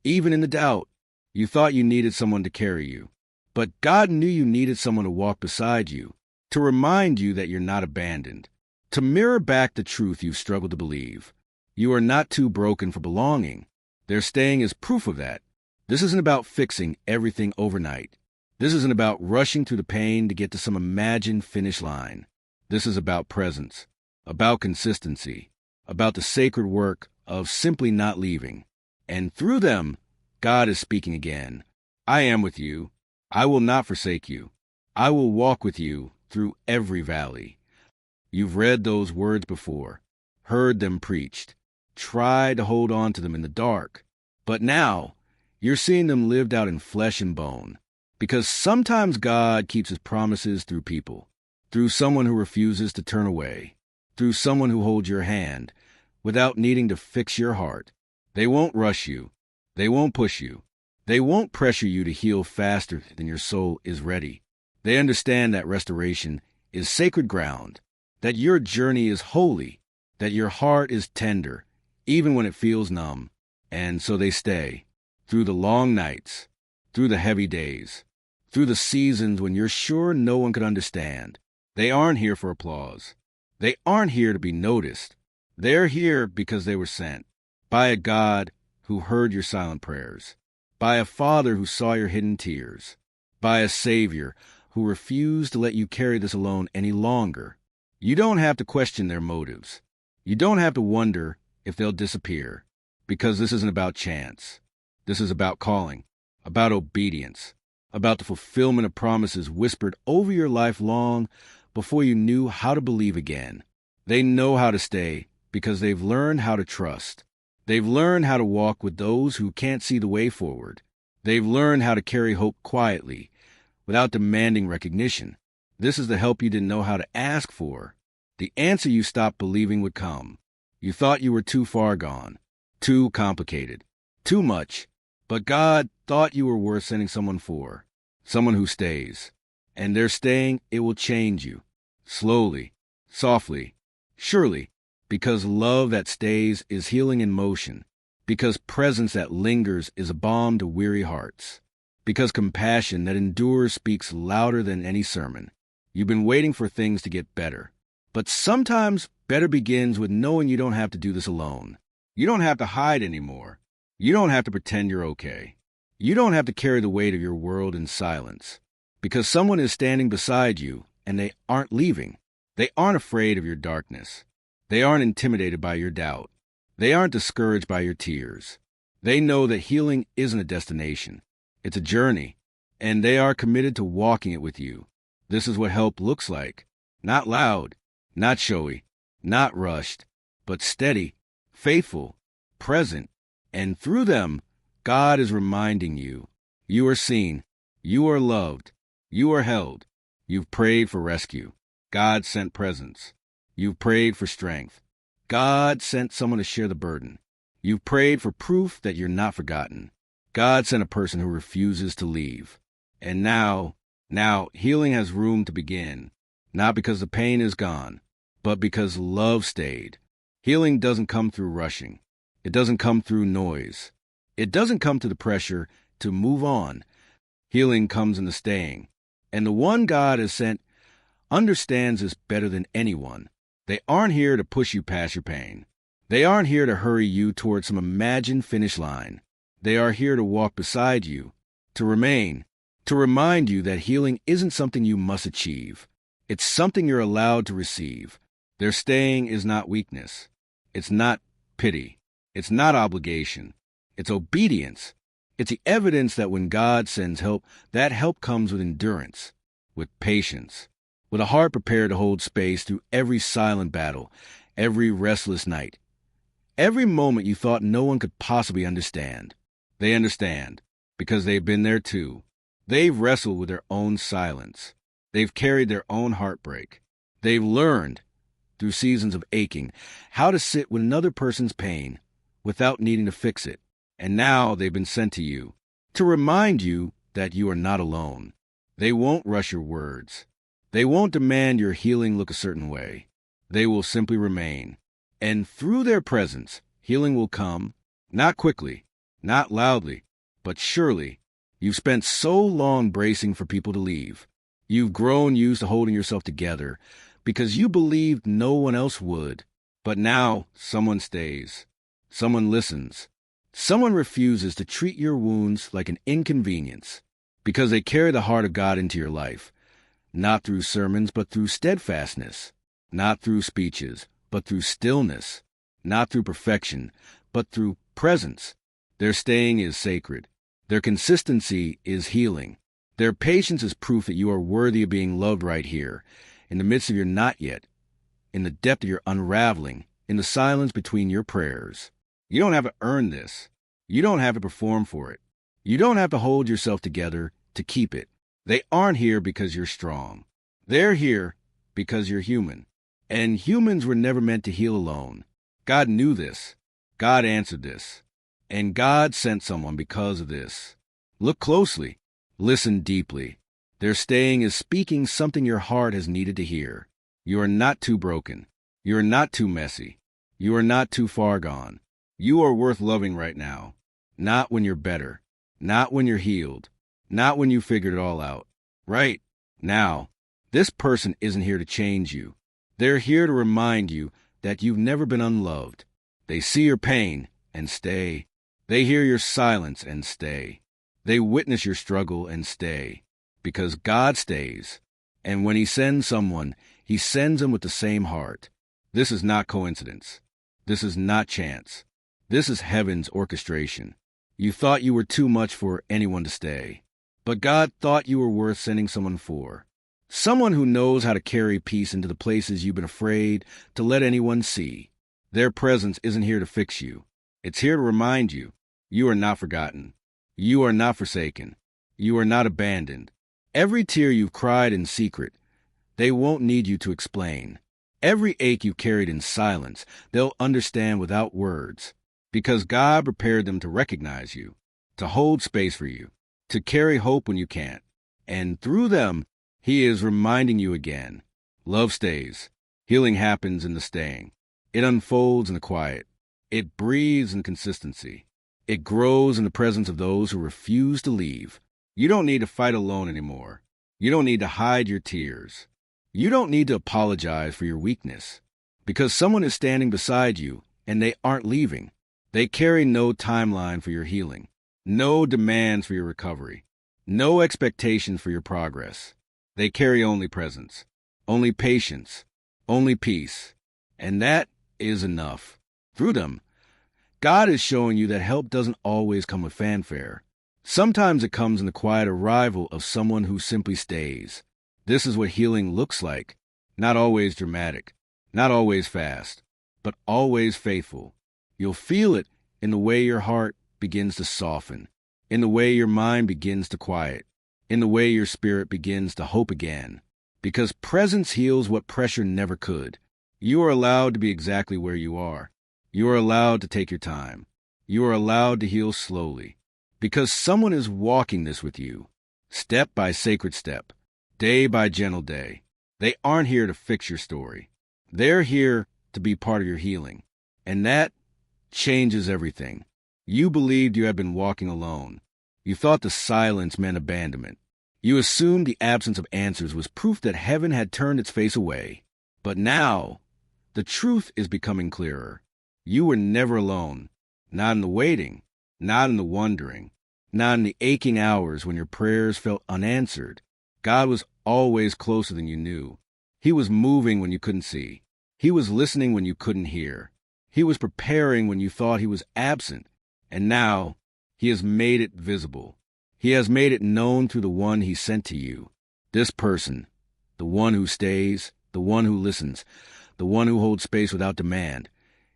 even in the doubt. You thought you needed someone to carry you, but God knew you needed someone to walk beside you, to remind you that you're not abandoned, to mirror back the truth you've struggled to believe. You are not too broken for belonging. Their staying is proof of that. This isn't about fixing everything overnight. This isn't about rushing through the pain to get to some imagined finish line. This is about presence, about consistency, about the sacred work of simply not leaving. And through them, God is speaking again. I am with you. I will not forsake you. I will walk with you through every valley. You've read those words before, heard them preached, tried to hold on to them in the dark. But now, you're seeing them lived out in flesh and bone. Because sometimes God keeps his promises through people, through someone who refuses to turn away, through someone who holds your hand, without needing to fix your heart. They won't rush you. They won't push you. They won't pressure you to heal faster than your soul is ready. They understand that restoration is sacred ground, that your journey is holy, that your heart is tender, even when it feels numb. And so they stay, through the long nights, through the heavy days, through the seasons when you're sure no one could understand. They aren't here for applause. They aren't here to be noticed. They're here because they were sent by a God who heard your silent prayers, by a Father who saw your hidden tears, by a Savior who refused to let you carry this alone any longer. You don't have to question their motives. You don't have to wonder if they'll disappear, because this isn't about chance. This is about calling, about obedience, about the fulfillment of promises whispered over your life long before you knew how to believe again. They know how to stay because they've learned how to trust. They've learned how to walk with those who can't see the way forward. They've learned how to carry hope quietly, without demanding recognition. This is the help you didn't know how to ask for, the answer you stopped believing would come. You thought you were too far gone, too complicated, too much, but God thought you were worth sending someone for, someone who stays. And their staying, it will change you, slowly, softly, surely, because love that stays is healing in motion, because presence that lingers is a balm to weary hearts, because compassion that endures speaks louder than any sermon. You've been waiting for things to get better, but sometimes better begins with knowing you don't have to do this alone. You don't have to hide anymore. You don't have to pretend you're okay. You don't have to carry the weight of your world in silence, because someone is standing beside you and they aren't leaving. They aren't afraid of your darkness. They aren't intimidated by your doubt. They aren't discouraged by your tears. They know that healing isn't a destination. It's a journey, and they are committed to walking it with you. This is what help looks like. Not loud, not showy, not rushed, but steady, faithful, present. And through them, God is reminding you, you are seen, you are loved, you are held. You've prayed for rescue. God sent presence. You've prayed for strength. God sent someone to share the burden. You've prayed for proof that you're not forgotten. God sent a person who refuses to leave. And now, healing has room to begin, not because the pain is gone, but because love stayed. Healing doesn't come through rushing. It doesn't come through noise. It doesn't come to the pressure to move on. Healing comes in the staying. And the one God has sent understands this better than anyone. They aren't here to push you past your pain. They aren't here to hurry you towards some imagined finish line. They are here to walk beside you, to remain, to remind you that healing isn't something you must achieve. It's something you're allowed to receive. Their staying is not weakness. It's not pity. It's not obligation. It's obedience. It's the evidence that when God sends help, that help comes with endurance, with patience, with a heart prepared to hold space through every silent battle, every restless night, every moment you thought no one could possibly understand. They understand, because they've been there too. They've wrestled with their own silence. They've carried their own heartbreak. They've learned, through seasons of aching, how to sit with another person's pain without needing to fix it. And now they've been sent to you, to remind you that you are not alone. They won't rush your words. They won't demand your healing look a certain way. They will simply remain. And through their presence, healing will come, not quickly, not loudly, but surely. You've spent so long bracing for people to leave. You've grown used to holding yourself together because you believed no one else would. But now someone stays. Someone listens. Someone refuses to treat your wounds like an inconvenience because they carry the heart of God into your life, not through sermons, but through steadfastness, not through speeches, but through stillness, not through perfection, but through presence. Their staying is sacred. Their consistency is healing. Their patience is proof that you are worthy of being loved right here, in the midst of your not yet, in the depth of your unraveling, in the silence between your prayers. You don't have to earn this. You don't have to perform for it. You don't have to hold yourself together to keep it. They aren't here because you're strong. They're here because you're human. And humans were never meant to heal alone. God knew this. God answered this. And God sent someone because of this. Look closely. Listen deeply. Their staying is speaking something your heart has needed to hear. You are not too broken. You are not too messy. You are not too far gone. You are worth loving right now. Not when you're better. Not when you're healed. Not when you figured it all out. Right now. This person isn't here to change you. They're here to remind you that you've never been unloved. They see your pain and stay. They hear your silence and stay. They witness your struggle and stay. Because God stays. And when he sends someone, he sends them with the same heart. This is not coincidence. This is not chance. This is heaven's orchestration. You thought you were too much for anyone to stay. But God thought you were worth sending someone for. Someone who knows how to carry peace into the places you've been afraid to let anyone see. Their presence isn't here to fix you. It's here to remind you. You are not forgotten. You are not forsaken. You are not abandoned. Every tear you've cried in secret, they won't need you to explain. Every ache you carried in silence, they'll understand without words. Because God prepared them to recognize you, to hold space for you, to carry hope when you can't. And through them, he is reminding you again. Love stays. Healing happens in the staying. It unfolds in the quiet. It breathes in consistency. It grows in the presence of those who refuse to leave. You don't need to fight alone anymore. You don't need to hide your tears. You don't need to apologize for your weakness. Because someone is standing beside you, and they aren't leaving. They carry no timeline for your healing, no demands for your recovery, no expectations for your progress. They carry only presence, only patience, only peace. And that is enough. Through them, God is showing you that help doesn't always come with fanfare. Sometimes it comes in the quiet arrival of someone who simply stays. This is what healing looks like. Not always dramatic, not always fast, but always faithful. You'll feel it in the way your heart begins to soften, in the way your mind begins to quiet, in the way your spirit begins to hope again. Because presence heals what pressure never could. You are allowed to be exactly where you are. You are allowed to take your time. You are allowed to heal slowly. Because someone is walking this with you, step by sacred step, day by gentle day. They aren't here to fix your story. They're here to be part of your healing. And that changes everything. You believed you had been walking alone. You thought the silence meant abandonment. You assumed the absence of answers was proof that heaven had turned its face away. But now, the truth is becoming clearer. You were never alone. Not in the waiting, not in the wondering, not in the aching hours when your prayers felt unanswered. God was always closer than you knew. He was moving when you couldn't see. He was listening when you couldn't hear. He was preparing when you thought he was absent. And now, he has made it visible. He has made it known through the one he sent to you. This person, the one who stays, the one who listens, the one who holds space without demand,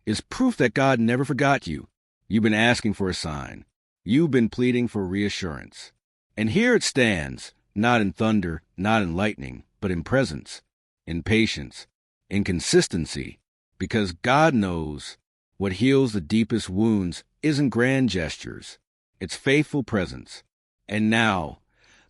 is proof that God never forgot you. You've been asking for a sign. You've been pleading for reassurance. And here it stands, not in thunder, not in lightning, but in presence, in patience, in consistency, because God knows what heals the deepest wounds isn't grand gestures. It's faithful presence. And now,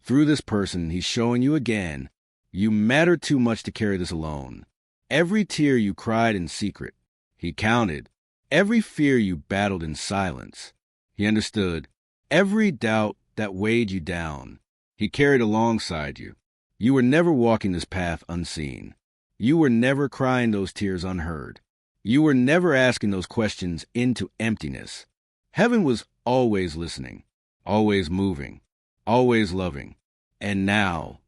through this person, he's showing you again, you matter too much to carry this alone. Every tear you cried in secret, he counted. Every fear you battled in silence, he understood. Every doubt that weighed you down, he carried alongside you. You were never walking this path unseen. You were never crying those tears unheard. You were never asking those questions into emptiness. Heaven was always listening, always moving, always loving. And now,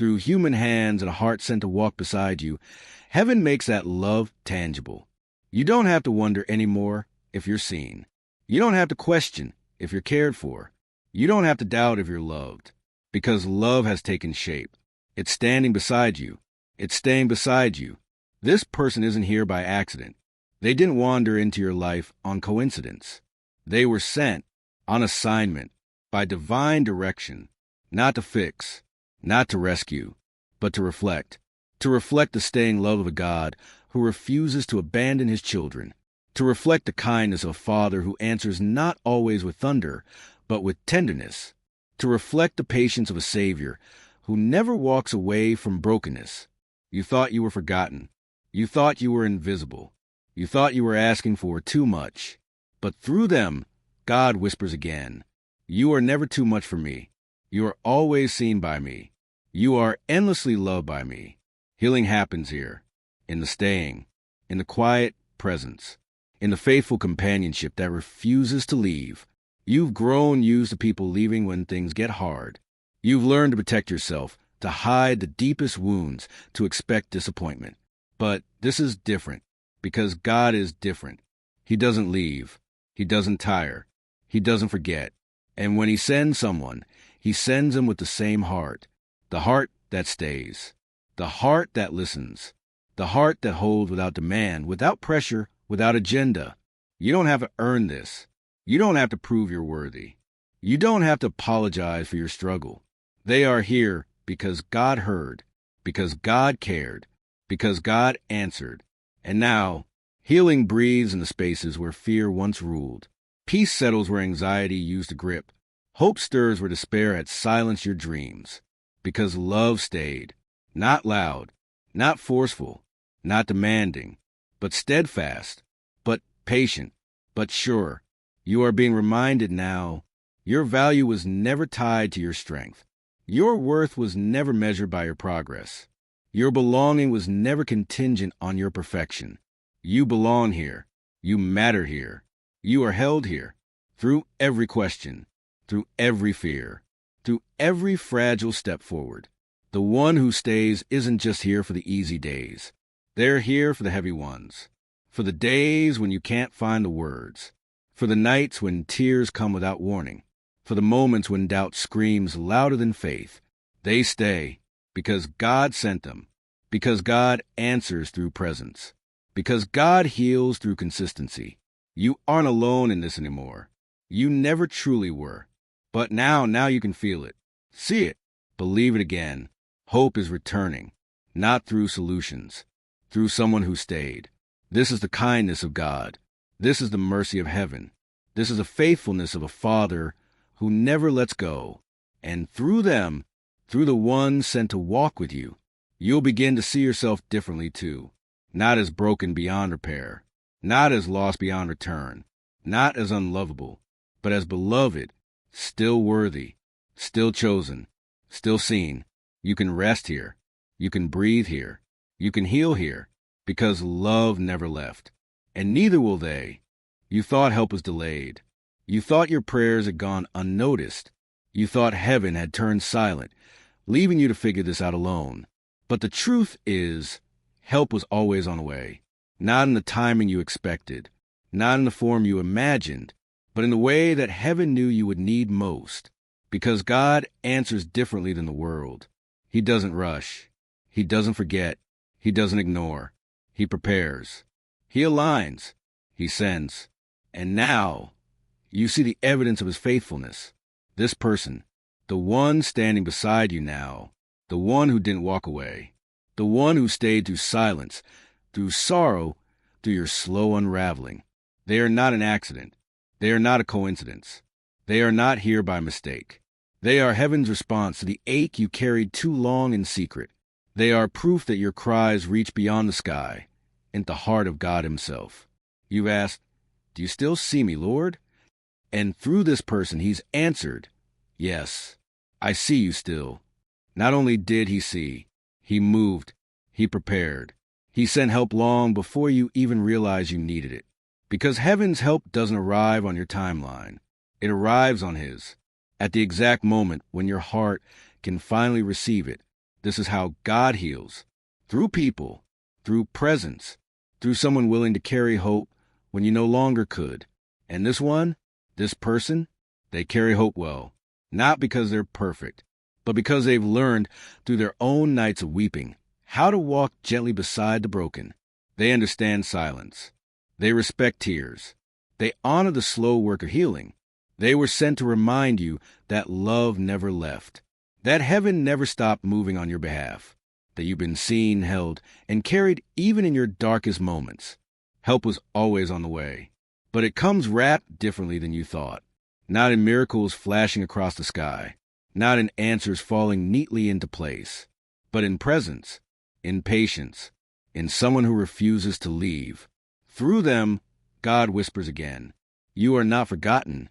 through human hands and a heart sent to walk beside you, heaven makes that love tangible. You don't have to wonder anymore if you're seen. You don't have to question if you're cared for. You don't have to doubt if you're loved, because love has taken shape. It's standing beside you. It's staying beside you. This person isn't here by accident. They didn't wander into your life on coincidence. They were sent on assignment by divine direction, not to fix, not to rescue, but to reflect the staying love of a God who refuses to abandon his children, to reflect the kindness of a Father who answers not always with thunder, but with tenderness, to reflect the patience of a Savior who never walks away from brokenness. You thought you were forgotten. You thought you were invisible. You thought you were asking for too much. But through them, God whispers again, "You are never too much for me. You are always seen by me. You are endlessly loved by me." Healing happens here, in the staying, in the quiet presence, in the faithful companionship that refuses to leave. You've grown used to people leaving when things get hard. You've learned to protect yourself, to hide the deepest wounds, to expect disappointment. But this is different, because God is different. He doesn't leave. He doesn't tire. He doesn't forget. And when he sends someone, he sends them with the same heart, the heart that stays, the heart that listens, the heart that holds without demand, without pressure, without agenda. You don't have to earn this. You don't have to prove you're worthy. You don't have to apologize for your struggle. They are here because God heard, because God cared, because God answered. And now, healing breathes in the spaces where fear once ruled. Peace settles where anxiety used to grip. Hope stirs where despair had silenced your dreams. Because love stayed. Not loud, not forceful, not demanding, but steadfast, but patient, but sure. You are being reminded now, your value was never tied to your strength. Your worth was never measured by your progress. Your belonging was never contingent on your perfection. You belong here. You matter here. You are held here. Through every question, through every fear, through every fragile step forward. The one who stays isn't just here for the easy days. They're here for the heavy ones. For the days when you can't find the words. For the nights when tears come without warning. For the moments when doubt screams louder than faith. They stay because God sent them. Because God answers through presence. Because God heals through consistency. You aren't alone in this anymore. You never truly were. But now you can feel it. See it. Believe it again. Hope is returning, not through solutions, through someone who stayed. This is the kindness of God. This is the mercy of heaven. This is the faithfulness of a Father who never lets go. And through them, through the one sent to walk with you, you'll begin to see yourself differently too. Not as broken beyond repair, not as lost beyond return, not as unlovable, but as beloved, still worthy, still chosen, still seen. You can rest here. You can breathe here. You can heal here, because love never left. And neither will they. You thought help was delayed. You thought your prayers had gone unnoticed. You thought heaven had turned silent, leaving you to figure this out alone. But the truth is, help was always on the way. Not in the timing you expected, not in the form you imagined, but in the way that heaven knew you would need most. Because God answers differently than the world. He doesn't rush. He doesn't forget. He doesn't ignore. He prepares. He aligns. He sends. And now, you see the evidence of his faithfulness. This person, the one standing beside you now, the one who didn't walk away, the one who stayed through silence, through sorrow, through your slow unraveling. They are not an accident. They are not a coincidence. They are not here by mistake. They are heaven's response to the ache you carried too long in secret. They are proof that your cries reach beyond the sky, into the heart of God himself. You've asked, "Do you still see me, Lord?" And through this person, he's answered, "Yes, I see you still." Not only did he see, he moved, he prepared. He sent help long before you even realized you needed it. Because heaven's help doesn't arrive on your timeline. It arrives on his. At the exact moment when your heart can finally receive it, This is how God heals. Through people, through presence, through someone willing to carry hope when you no longer could. And this person, they carry hope well, not because they're perfect, but because they've learned through their own nights of weeping how to walk gently beside the broken. They understand silence. They respect tears. They honor the slow work of healing. They were sent to remind you that love never left, that heaven never stopped moving on your behalf, that you've been seen, held, and carried even in your darkest moments. Help was always on the way, but it comes wrapped differently than you thought. Not in miracles flashing across the sky, not in answers falling neatly into place, but in presence, in patience, in someone who refuses to leave. Through them, God whispers again, "You are not forgotten.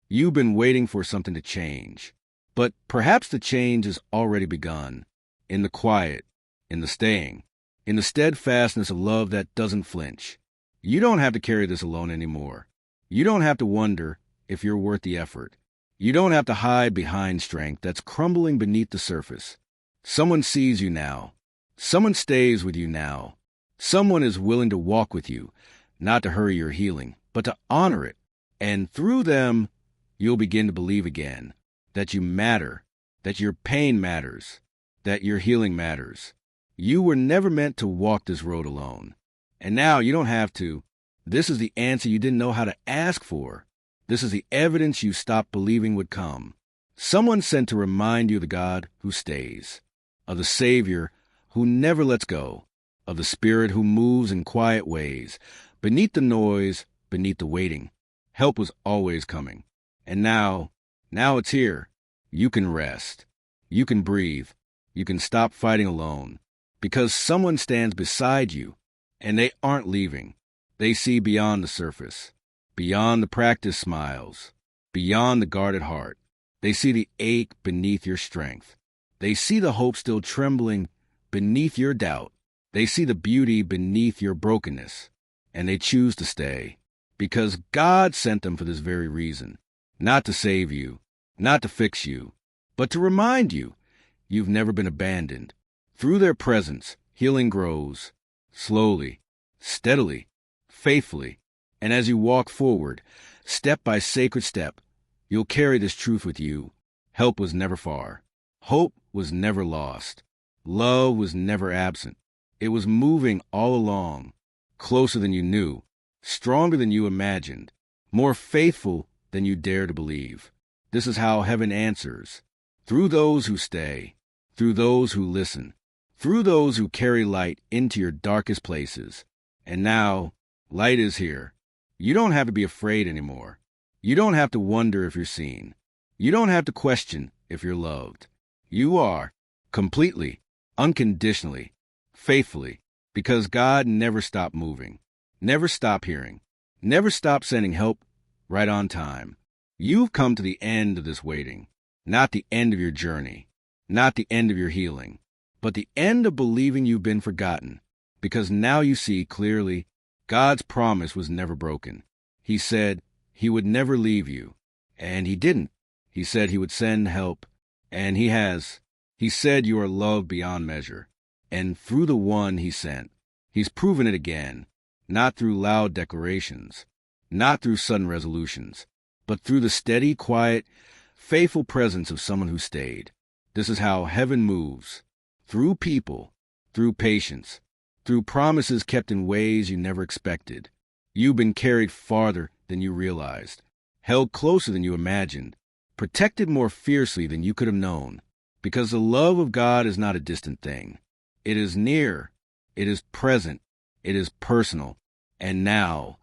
You've been waiting for something to change." But perhaps the change has already begun. In the quiet, in the staying, in the steadfastness of love that doesn't flinch. You don't have to carry this alone anymore. You don't have to wonder if you're worth the effort. You don't have to hide behind strength that's crumbling beneath the surface. Someone sees you now. Someone stays with you now. Someone is willing to walk with you, not to hurry your healing, but to honor it. And through them, you'll begin to believe again that you matter, that your pain matters, that your healing matters. You were never meant to walk this road alone. And now you don't have to. This is the answer you didn't know how to ask for. This is the evidence you stopped believing would come. Someone sent to remind you of the God who stays, of the Savior who never lets go, of the Spirit who moves in quiet ways, beneath the noise, beneath the waiting. Help was always coming. And now it's here. You can rest. You can breathe. You can stop fighting alone. Because someone stands beside you, and they aren't leaving. They see beyond the surface, beyond the practiced smiles, beyond the guarded heart. They see the ache beneath your strength. They see the hope still trembling beneath your doubt. They see the beauty beneath your brokenness. And they choose to stay. Because God sent them for this very reason. Not to save you, not to fix you, but to remind you you've never been abandoned. Through their presence, healing grows, slowly, steadily, faithfully. And as you walk forward, step by sacred step, you'll carry this truth with you. Help was never far. Hope was never lost. Love was never absent. It was moving all along, closer than you knew, stronger than you imagined, more faithful than you dare to believe. This is how heaven answers. Through those who stay, through those who listen, through those who carry light into your darkest places. And now, light is here. You don't have to be afraid anymore. You don't have to wonder if you're seen. You don't have to question if you're loved. You are, completely, unconditionally, faithfully, because God never stopped moving, never stopped hearing, never stopped sending help right on time. You've come to the end of this waiting, not the end of your journey, not the end of your healing, but the end of believing you've been forgotten, because now you see clearly God's promise was never broken. He said he would never leave you, and he didn't. He said he would send help, and he has. He said you are loved beyond measure, and through the one he sent, he's proven it again, not through loud declarations, not through sudden resolutions, but through the steady, quiet, faithful presence of someone who stayed. This is how heaven moves, through people, through patience, through promises kept in ways you never expected. You've been carried farther than you realized, held closer than you imagined, protected more fiercely than you could have known, because the love of God is not a distant thing. It is near, it is present, it is personal. And now,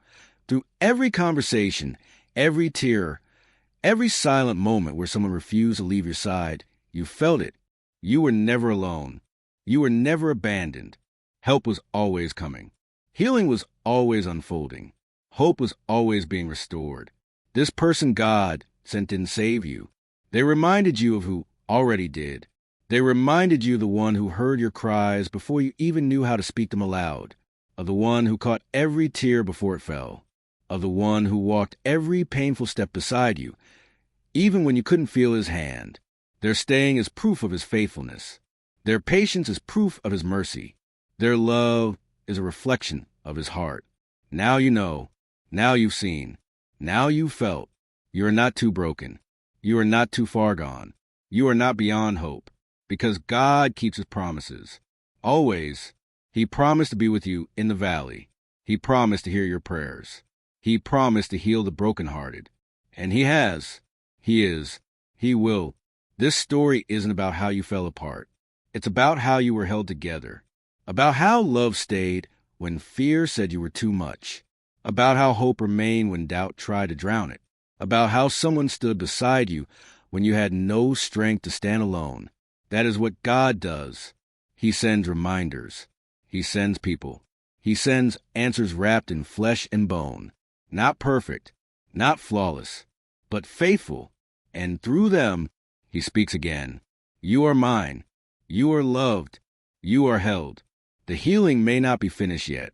through every conversation, every tear, every silent moment where someone refused to leave your side, you felt it. You were never alone. You were never abandoned. Help was always coming. Healing was always unfolding. Hope was always being restored. This person God sent didn't save you. They reminded you of who already did. They reminded you of the one who heard your cries before you even knew how to speak them aloud, of the one who caught every tear before it fell, of the one who walked every painful step beside you, even when you couldn't feel his hand. Their staying is proof of his faithfulness. Their patience is proof of his mercy. Their love is a reflection of his heart. Now you know. Now you've seen. Now you've felt. You are not too broken. You are not too far gone. You are not beyond hope. Because God keeps his promises. Always. He promised to be with you in the valley. He promised to hear your prayers. He promised to heal the brokenhearted. And he has. He is. He will. This story isn't about how you fell apart. It's about how you were held together. About how love stayed when fear said you were too much. About how hope remained when doubt tried to drown it. About how someone stood beside you when you had no strength to stand alone. That is what God does. He sends reminders. He sends people. He sends answers wrapped in flesh and bone. Not perfect, not flawless, but faithful. And through them, he speaks again. You are mine. You are loved. You are held. The healing may not be finished yet.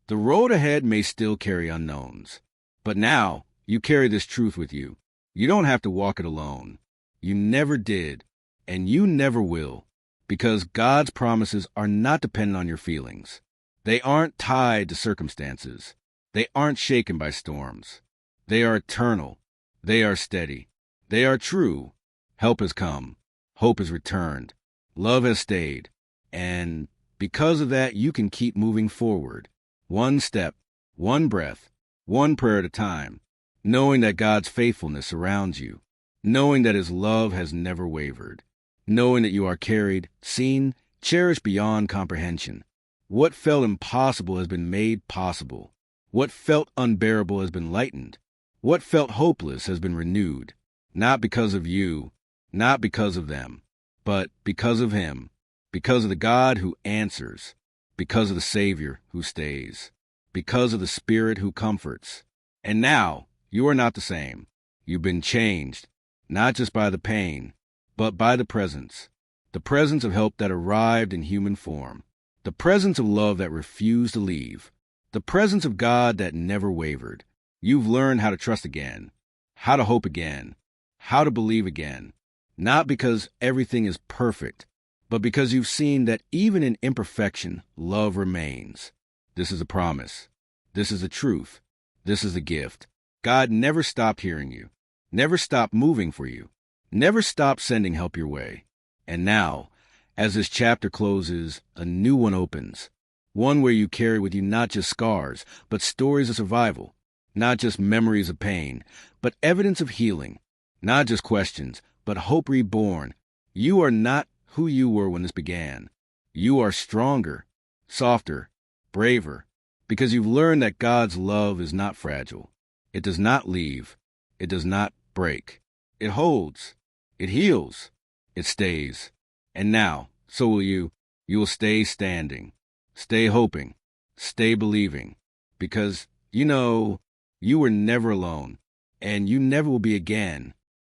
The road ahead may still carry unknowns. But now, you carry this truth with you. You don't have to walk it alone. You never did, and you never will, because God's promises are not dependent on your feelings. They aren't tied to circumstances. They aren't shaken by storms. They are eternal. They are steady. They are true. Help has come. Hope has returned. Love has stayed. And because of that, you can keep moving forward. One step, one breath, one prayer at a time, knowing that God's faithfulness surrounds you, knowing that his love has never wavered, knowing that you are carried, seen, cherished beyond comprehension. What felt impossible has been made possible. What felt unbearable has been lightened. What felt hopeless has been renewed, not because of you, not because of them, but because of him, because of the God who answers, because of the Savior who stays, because of the Spirit who comforts. And now, you are not the same. You've been changed, not just by the pain, but by the presence of help that arrived in human form, the presence of love that refused to leave, the presence of God that never wavered. You've learned how to trust again, how to hope again, how to believe again, not because everything is perfect, but because you've seen that even in imperfection, love remains. This is a promise. This is the truth. This is a gift. God never stopped hearing you, never stopped moving for you, never stopped sending help your way. And now, as this chapter closes, a new one opens. One where you carry with you not just scars, but stories of survival. Not just memories of pain, but evidence of healing. Not just questions, but hope reborn. You are not who you were when this began. You are stronger, softer, braver, because you've learned that God's love is not fragile. It does not leave. It does not break. It holds. It heals. It stays. And now, so will you. You will stay standing. Stay hoping. Stay believing. Because, you know, you were never alone. And you never will be again.